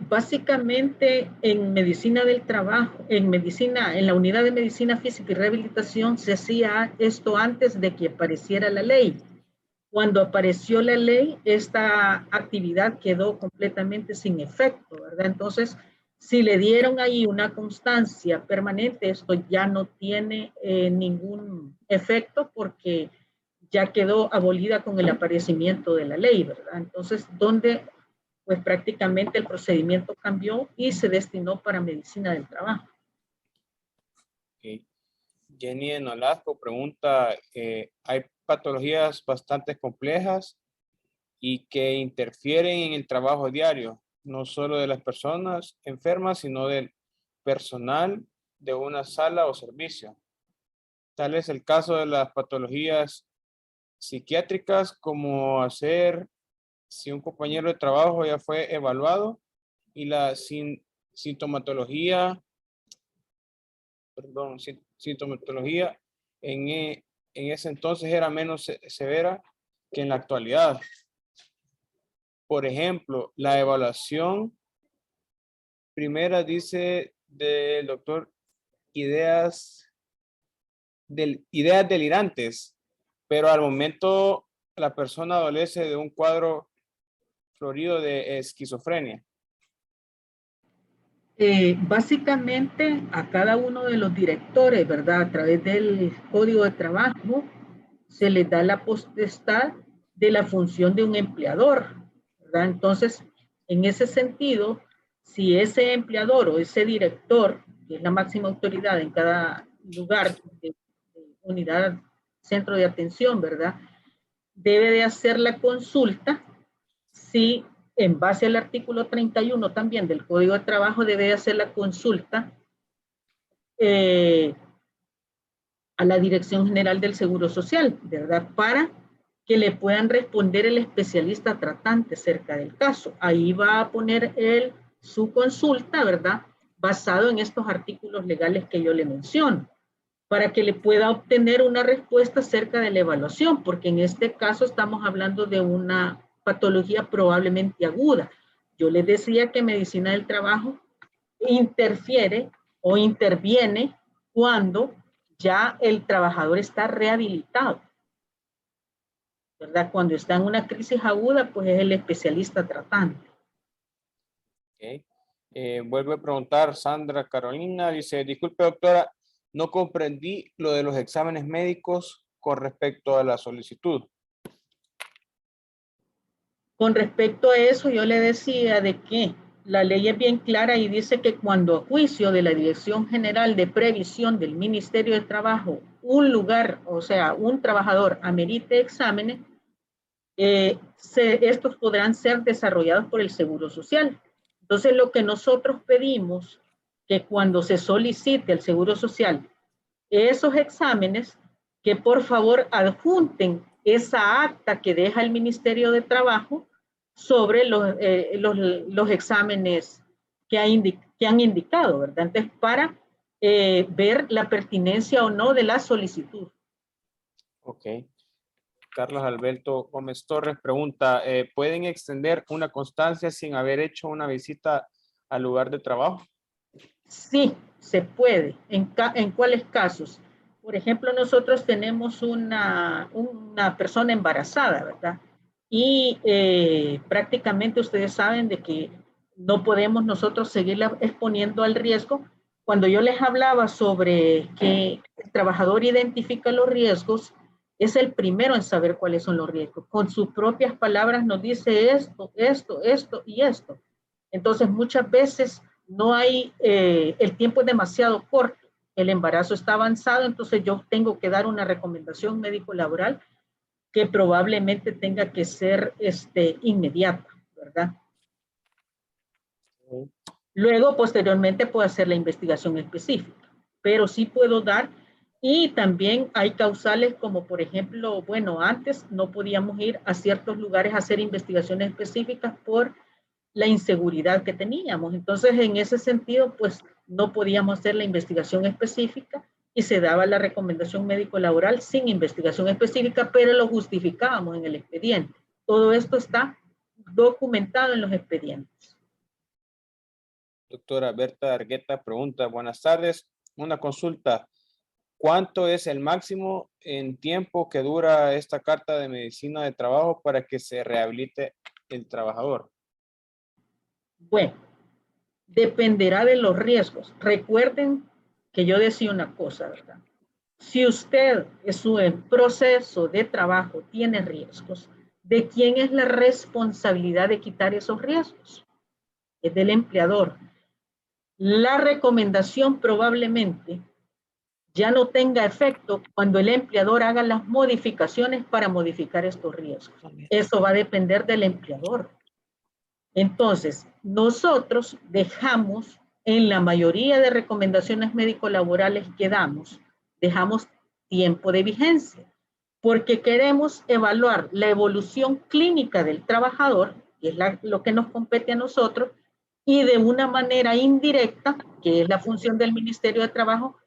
Básicamente en medicina del trabajo, en la unidad de medicina física y rehabilitación se hacía esto antes de que apareciera la ley. Cuando apareció la ley, esta actividad quedó completamente sin efecto, ¿verdad? Entonces, si le dieron ahí una constancia permanente, esto ya no tiene ningún efecto porque ya quedó abolida con el aparecimiento de la ley, ¿verdad? Entonces, ¿dónde pues prácticamente el procedimiento cambió y se destinó para medicina del trabajo? Okay. Jenny en Olasco pregunta, hay patologías bastante complejas y que interfieren en el trabajo diario, no solo de las personas enfermas, sino del personal de una sala o servicio. Tal es el caso de las patologías psiquiátricas, como hacer si un compañero de trabajo ya fue evaluado y la sintomatología, sintomatología en ese entonces era menos severa que en la actualidad. Por ejemplo, la evaluación primera dice del doctor Ideas ideas delirantes, pero al momento la persona adolece de un cuadro florido de esquizofrenia. Básicamente a cada uno de los directores, ¿verdad? A través del Código de Trabajo se les da la potestad de la función de un empleador, ¿verdad? Entonces, en ese sentido, si ese empleador o ese director, que es la máxima autoridad en cada lugar de unidad, centro de atención, ¿verdad? Debe de hacer la consulta si en base al artículo 31 también del Código de Trabajo debe hacer la consulta a la Dirección General del Seguro Social, ¿verdad? Para que le puedan responder el especialista tratante cerca del caso. Ahí va a poner él su consulta, ¿verdad? Basado en estos artículos legales que yo le menciono, para que le pueda obtener una respuesta acerca de la evaluación, porque en este caso estamos hablando de una patología probablemente aguda. Yo les decía que medicina del trabajo interfiere o interviene cuando ya el trabajador está rehabilitado, ¿verdad? Cuando está en una crisis aguda, pues es el especialista tratante. Okay. Vuelvo a preguntar, Sandra Carolina, dice, disculpe doctora, no comprendí lo de los exámenes médicos con respecto a la solicitud. Con respecto a eso, yo le decía de que la ley es bien clara y dice que cuando a juicio de la Dirección General de Previsión del Ministerio de Trabajo, un lugar, o sea, un trabajador amerite exámenes, estos podrán ser desarrollados por el Seguro Social. Entonces, lo que nosotros pedimos, que cuando se solicite al Seguro Social esos exámenes, que por favor adjunten esa acta que deja el Ministerio de Trabajo sobre los exámenes que han indicado, ¿verdad? Entonces, para ver la pertinencia o no de la solicitud. Ok. Carlos Alberto Gómez Torres pregunta, ¿pueden extender una constancia sin haber hecho una visita al lugar de trabajo? Sí, se puede. ¿En cuáles casos? Por ejemplo, nosotros tenemos una persona embarazada, ¿verdad? Y prácticamente ustedes saben de que no podemos nosotros seguirla exponiendo al riesgo. Cuando yo les hablaba sobre que el trabajador identifica los riesgos, es el primero en saber cuáles son los riesgos. Con sus propias palabras nos dice esto, esto, esto y esto. Entonces, muchas veces no hay, el tiempo es demasiado corto, el embarazo está avanzado, entonces yo tengo que dar una recomendación médico-laboral que probablemente tenga que ser inmediata, ¿verdad? Luego, posteriormente, puedo hacer la investigación específica, pero sí puedo dar, y también hay causales como, por ejemplo, bueno, antes no podíamos ir a ciertos lugares a hacer investigaciones específicas por la inseguridad que teníamos. Entonces, en ese sentido, pues no podíamos hacer la investigación específica y se daba la recomendación médico-laboral sin investigación específica, pero lo justificábamos en el expediente. Todo esto está documentado en los expedientes. Doctora Berta Argueta pregunta, buenas tardes, una consulta. ¿Cuánto es el máximo en tiempo que dura esta carta de medicina de trabajo para que se rehabilite el trabajador? Bueno, dependerá de los riesgos. Recuerden que yo decía una cosa, ¿verdad? Si usted en su proceso de trabajo tiene riesgos, ¿de quién es la responsabilidad de quitar esos riesgos? Es del empleador. La recomendación probablemente ya no tenga efecto cuando el empleador haga las modificaciones para modificar estos riesgos. Eso va a depender del empleador. Entonces, nosotros dejamos, en la mayoría de recomendaciones médico-laborales que dejamos tiempo de vigencia, porque queremos evaluar la evolución clínica del trabajador, que es lo que nos compete a nosotros, y de una manera indirecta, que es la función del Ministerio de Trabajo,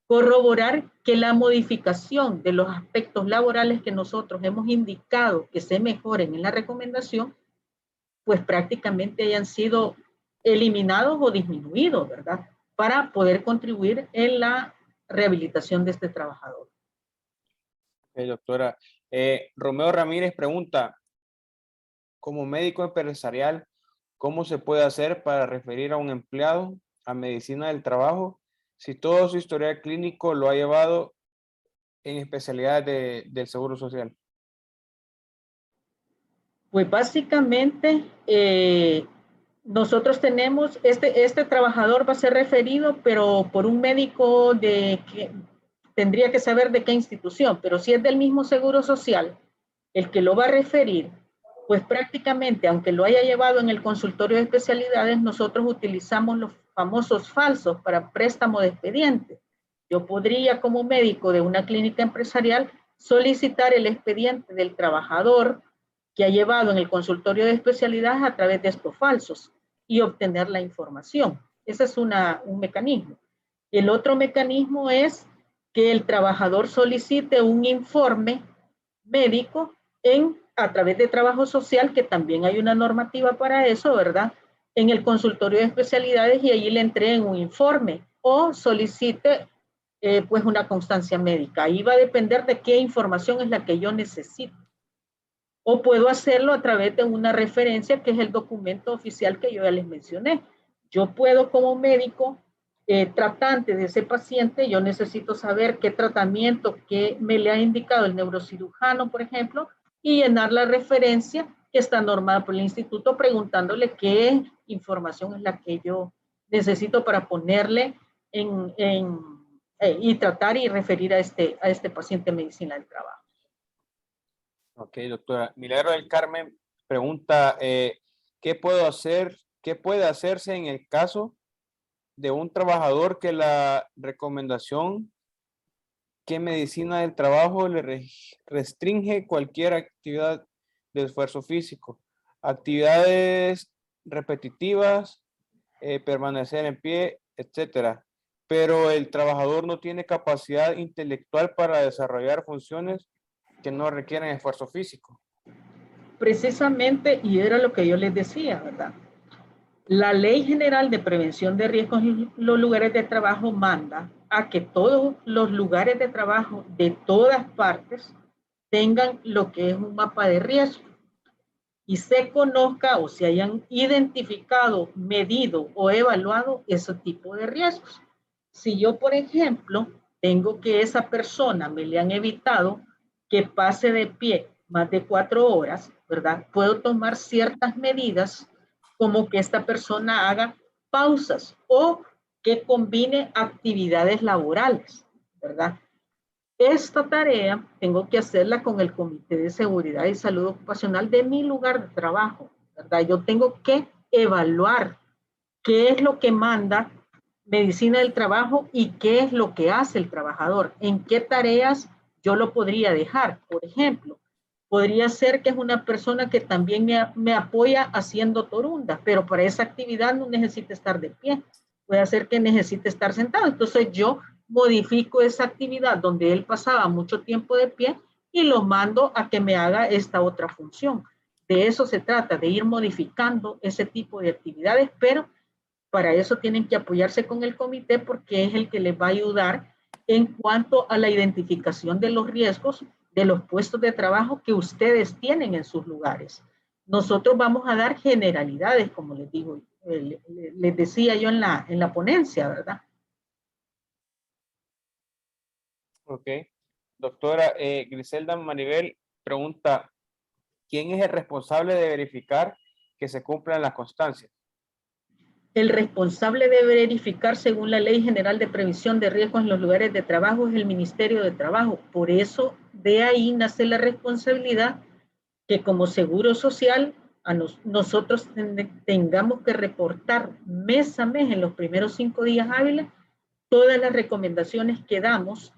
corroborar que la modificación de los aspectos laborales que nosotros hemos indicado que se mejoren en la recomendación, pues prácticamente hayan sido eliminados o disminuidos, ¿verdad? Para poder contribuir en la rehabilitación de este trabajador. Doctora. Romeo Ramírez pregunta, como médico empresarial, ¿cómo se puede hacer para referir a un empleado a medicina del trabajo si todo su historial clínico lo ha llevado en especialidades del Seguro Social? Pues básicamente nosotros tenemos, este trabajador va a ser referido, pero por un médico de que tendría que saber de qué institución, pero si es del mismo Seguro Social, el que lo va a referir, pues prácticamente, aunque lo haya llevado en el consultorio de especialidades, nosotros utilizamos los famosos falsos para préstamo de expediente. Yo podría, como médico de una clínica empresarial, solicitar el expediente del trabajador que ha llevado en el consultorio de especialidades a través de estos falsos y obtener la información. Ese es un mecanismo. El otro mecanismo es que el trabajador solicite un informe médico a través de trabajo social, que también hay una normativa para eso, ¿verdad? En el consultorio de especialidades y allí le entreguen un informe o solicite pues una constancia médica. Ahí va a depender de qué información es la que yo necesito. O puedo hacerlo a través de una referencia, que es el documento oficial que yo ya les mencioné. Yo puedo, como médico tratante de ese paciente, yo necesito saber qué tratamiento que me le ha indicado el neurocirujano, por ejemplo, y llenar la referencia que está normada por el instituto, preguntándole qué información es la que yo necesito para ponerle y tratar y referir a este paciente medicina del trabajo. Ok, doctora. Milagro del Carmen pregunta, ¿qué puedo hacer, qué puede hacerse en el caso de un trabajador que la recomendación que medicina del trabajo le restringe cualquier actividad de esfuerzo físico, actividades repetitivas, permanecer en pie, etcétera? Pero el trabajador no tiene capacidad intelectual para desarrollar funciones que no requieren esfuerzo físico. Precisamente, y era lo que yo les decía, ¿verdad? La Ley General de Prevención de Riesgos en los lugares de trabajo manda a que todos los lugares de trabajo de todas partes tengan lo que es un mapa de riesgo y se conozca o se hayan identificado, medido o evaluado ese tipo de riesgos. Si yo, por ejemplo, tengo que esa persona me le han evitado que pase de pie más de 4 horas, ¿verdad? Puedo tomar ciertas medidas como que esta persona haga pausas o que combine actividades laborales, ¿verdad? Esta tarea tengo que hacerla con el Comité de Seguridad y Salud Ocupacional de mi lugar de trabajo, ¿verdad? Yo tengo que evaluar qué es lo que manda medicina del trabajo y qué es lo que hace el trabajador, en qué tareas yo lo podría dejar. Por ejemplo, podría ser que es una persona que también me apoya haciendo torundas, pero para esa actividad no necesita estar de pie, puede ser que necesite estar sentado. Entonces yo modifico esa actividad donde él pasaba mucho tiempo de pie y lo mando a que me haga esta otra función. De eso se trata, de ir modificando ese tipo de actividades, pero para eso tienen que apoyarse con el comité porque es el que les va a ayudar en cuanto a la identificación de los riesgos de los puestos de trabajo que ustedes tienen en sus lugares. Nosotros vamos a dar generalidades, como les digo, les decía yo en la ponencia, ¿verdad? Ok. Doctora Griselda Maribel pregunta, ¿quién es el responsable de verificar que se cumplan las constancias? El responsable de verificar, según la Ley General de Previsión de Riesgos en los lugares de trabajo, es el Ministerio de Trabajo. Por eso, de ahí nace la responsabilidad que como Seguro Social nosotros tengamos que reportar mes a mes en los primeros 5 días hábiles todas las recomendaciones que damos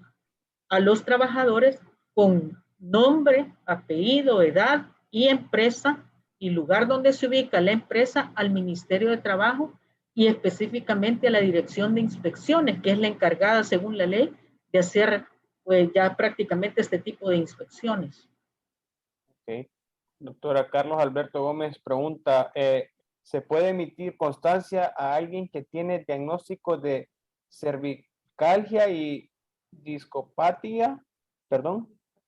a los trabajadores con nombre, apellido, edad y empresa y lugar donde se ubica la empresa al Ministerio de Trabajo y específicamente a la Dirección de Inspecciones, que es la encargada, según la ley, de hacer pues ya prácticamente este tipo de inspecciones. Okay. Doctora Carlos Alberto Gómez pregunta, ¿se puede emitir constancia a alguien que tiene diagnóstico de cervicalgia y discopatía? Perdón.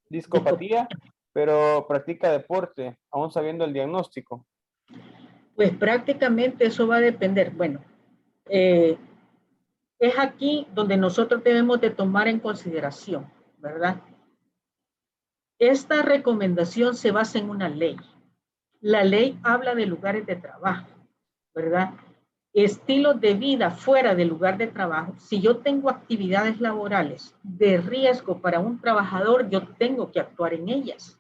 discopatía, pero practica deporte, aún sabiendo el diagnóstico. Pues prácticamente eso va a depender. Bueno, es aquí donde nosotros debemos de tomar en consideración, ¿verdad? Esta recomendación se basa en una ley. La ley habla de lugares de trabajo, ¿verdad? Estilos de vida fuera del lugar de trabajo. Si yo tengo actividades laborales de riesgo para un trabajador, yo tengo que actuar en ellas,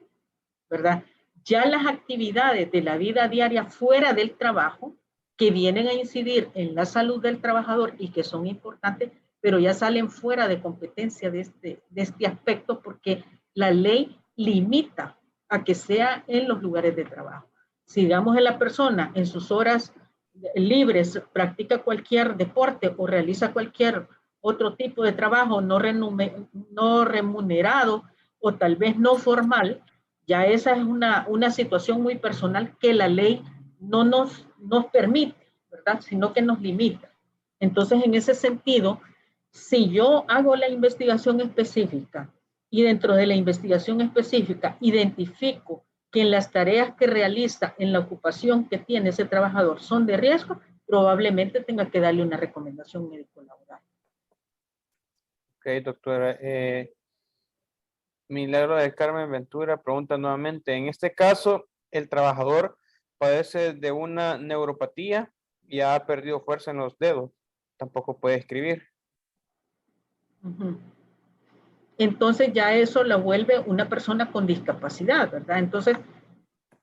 ¿verdad? Ya las actividades de la vida diaria fuera del trabajo, que vienen a incidir en la salud del trabajador y que son importantes, pero ya salen fuera de competencia de este aspecto porque la ley limita a que sea en los lugares de trabajo. Si digamos en la persona en sus horas libres practica cualquier deporte o realiza cualquier otro tipo de trabajo no remunerado o tal vez no formal, ya esa es una situación muy personal que la ley no nos permite, ¿verdad? Sino que nos limita. Entonces, en ese sentido, si yo hago la investigación específica y dentro de la investigación específica identifico que en las tareas que realiza en la ocupación que tiene ese trabajador son de riesgo, probablemente tenga que darle una recomendación médico-laboral. Ok, doctora. Milagro de Carmen Ventura pregunta nuevamente, en este caso, el trabajador padece de una neuropatía y ha perdido fuerza en los dedos. Tampoco puede escribir. Entonces ya eso la vuelve una persona con discapacidad, ¿verdad? Entonces,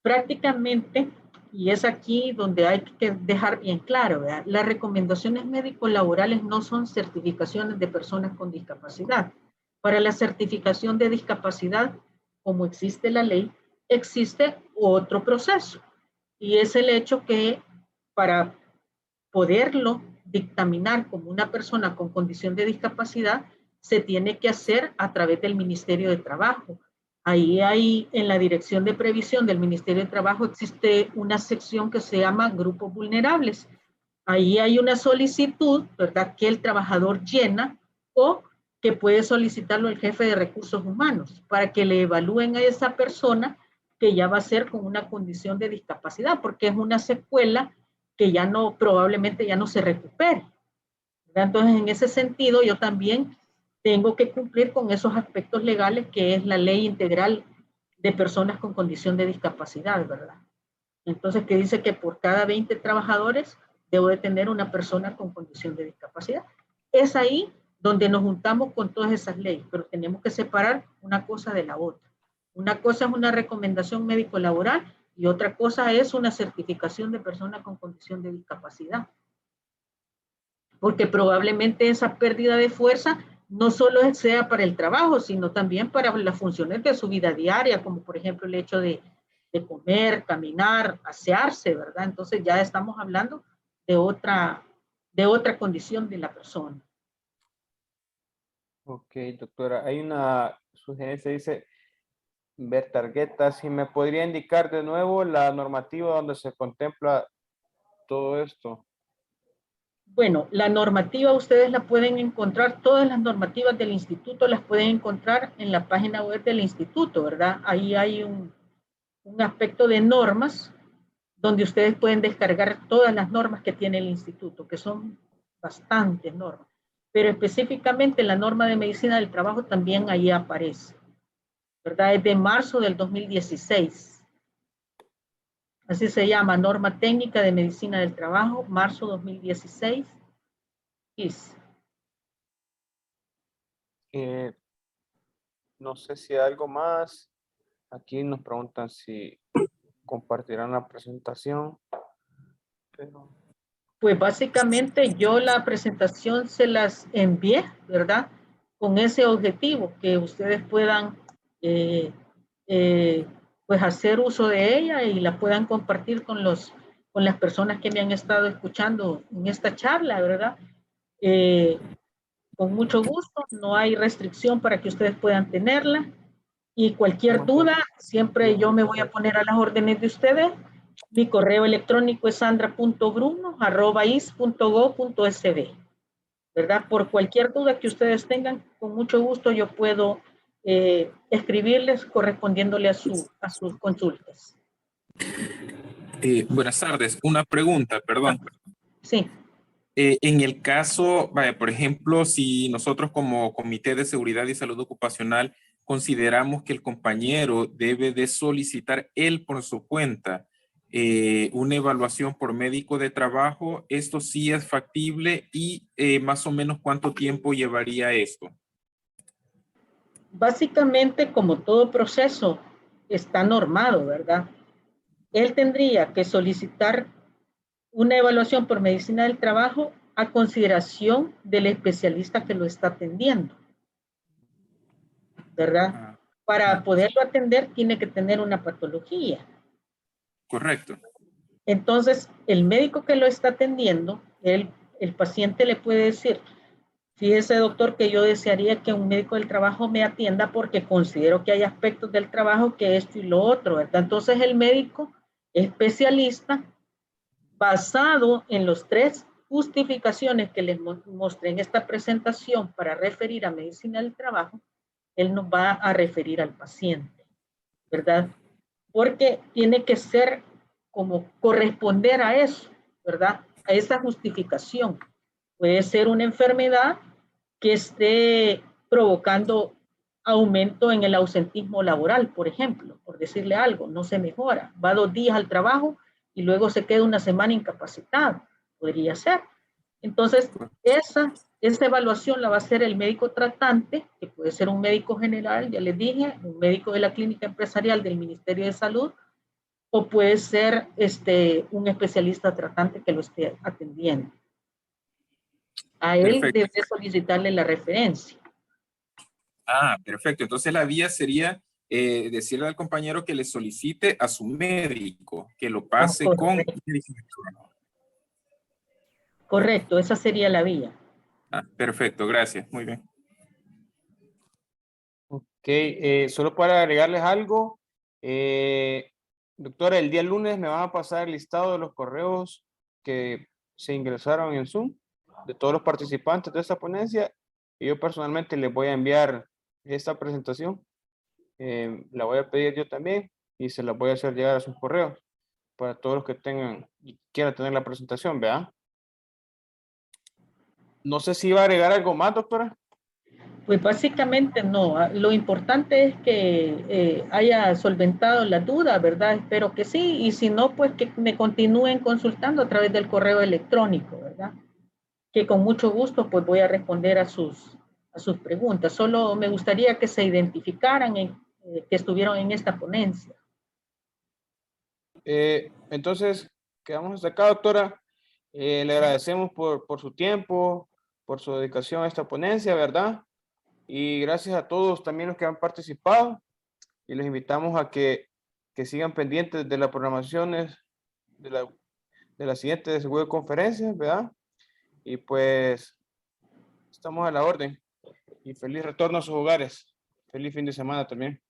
prácticamente, y es aquí donde hay que dejar bien claro, ¿verdad? Las recomendaciones médico-laborales no son certificaciones de personas con discapacidad. Para la certificación de discapacidad, como existe la ley, existe otro proceso. Y es el hecho que para poderlo dictaminar como una persona con condición de discapacidad, se tiene que hacer a través del Ministerio de Trabajo. Ahí hay, en la Dirección de Previsión del Ministerio de Trabajo, existe una sección que se llama Grupos Vulnerables. Ahí hay una solicitud, ¿verdad?, que el trabajador llena o que puede solicitarlo el jefe de recursos humanos para que le evalúen a esa persona que ya va a ser con una condición de discapacidad, porque es una secuela que ya no, probablemente ya no se recupere. ¿Verdad? Entonces, en ese sentido, yo también tengo que cumplir con esos aspectos legales que es la ley integral de personas con condición de discapacidad, ¿verdad? Entonces, que dice que por cada 20 trabajadores debo de tener una persona con condición de discapacidad. Es ahí donde nos juntamos con todas esas leyes, pero tenemos que separar una cosa de la otra. Una cosa es una recomendación médico-laboral y otra cosa es una certificación de persona con condición de discapacidad. Porque probablemente esa pérdida de fuerza no solo sea para el trabajo, sino también para las funciones de su vida diaria, como por ejemplo el hecho de comer, caminar, asearse, ¿verdad? Entonces ya estamos hablando de otra condición de la persona. Ok, doctora. Hay una sugerencia, dice ver tarjeta. Si me podría indicar de nuevo la normativa donde se contempla todo esto. Bueno, la normativa ustedes la pueden encontrar, todas las normativas del instituto las pueden encontrar en la página web del instituto, ¿verdad? Ahí hay un aspecto de normas donde ustedes pueden descargar todas las normas que tiene el instituto, que son bastantes normas. Pero específicamente la norma de medicina del trabajo también ahí aparece, ¿verdad? Es de marzo del 2016. Así se llama, Norma Técnica de Medicina del Trabajo, marzo 2016. No sé si hay algo más. Aquí nos preguntan si compartirán la presentación. Pero... Pues básicamente yo la presentación se las envié, ¿verdad? Con ese objetivo, que ustedes puedan pues hacer uso de ella y la puedan compartir con las personas que me han estado escuchando en esta charla, ¿verdad? Con mucho gusto, no hay restricción para que ustedes puedan tenerla. Y cualquier duda, siempre yo me voy a poner a las órdenes de ustedes. Mi correo electrónico es sandra.bruno@is.go.sb, ¿verdad? Por cualquier duda que ustedes tengan, con mucho gusto yo puedo escribirles correspondiéndole a sus consultas. Buenas tardes. Una pregunta, perdón. Sí. En el caso, vaya, por ejemplo, si nosotros como Comité de Seguridad y Salud Ocupacional consideramos que el compañero debe de solicitar él por su cuenta una evaluación por médico de trabajo, ¿esto sí es factible y más o menos cuánto tiempo llevaría esto? Básicamente, como todo proceso, está normado, ¿verdad? Él tendría que solicitar una evaluación por medicina del trabajo a consideración del especialista que lo está atendiendo, ¿verdad? Para poderlo atender tiene que tener una patología. Correcto. Entonces, el médico que lo está atendiendo, el paciente le puede decir, fíjese doctor que yo desearía que un médico del trabajo me atienda porque considero que hay aspectos del trabajo que esto y lo otro, ¿verdad? Entonces el médico especialista, basado en los 3 justificaciones que les mostré en esta presentación para referir a medicina del trabajo, él nos va a referir al paciente, ¿verdad? Porque tiene que ser como corresponder a eso, ¿verdad? A esa justificación. Puede ser una enfermedad que esté provocando aumento en el ausentismo laboral, por ejemplo, por decirle algo, no se mejora, va 2 días al trabajo y luego se queda una semana incapacitado, podría ser. Entonces, esa evaluación la va a hacer el médico tratante, que puede ser un médico general, ya les dije, un médico de la clínica empresarial del Ministerio de Salud, o puede ser un especialista tratante que lo esté atendiendo. A él Perfecto. debe solicitarle la referencia. Ah, perfecto. Entonces la vía sería decirle al compañero que le solicite a su médico, que lo pase con... Correcto, esa sería la vía. Ah, perfecto, gracias. Muy bien. Ok, solo para agregarles algo, doctora, el día lunes me van a pasar el listado de los correos que se ingresaron en Zoom, de todos los participantes de esta ponencia, y yo personalmente les voy a enviar esta presentación. La voy a pedir yo también y se la voy a hacer llegar a sus correos para todos los que tengan y quieran tener la presentación, ¿verdad? No sé si iba a agregar algo más, doctora. Pues básicamente no. Lo importante es que haya solventado la duda, ¿verdad? Espero que sí. Y si no, pues que me continúen consultando a través del correo electrónico, ¿verdad? Que con mucho gusto pues voy a responder a sus preguntas. Solo me gustaría que se identificaran que estuvieron en esta ponencia. Entonces, quedamos hasta acá, doctora. Le agradecemos por su tiempo, por su dedicación a esta ponencia, ¿verdad? Y gracias a todos también los que han participado y les invitamos a que sigan pendientes de las programaciones de la siguiente conferencia, ¿verdad? Y pues estamos a la orden y feliz retorno a sus hogares. Feliz fin de semana también.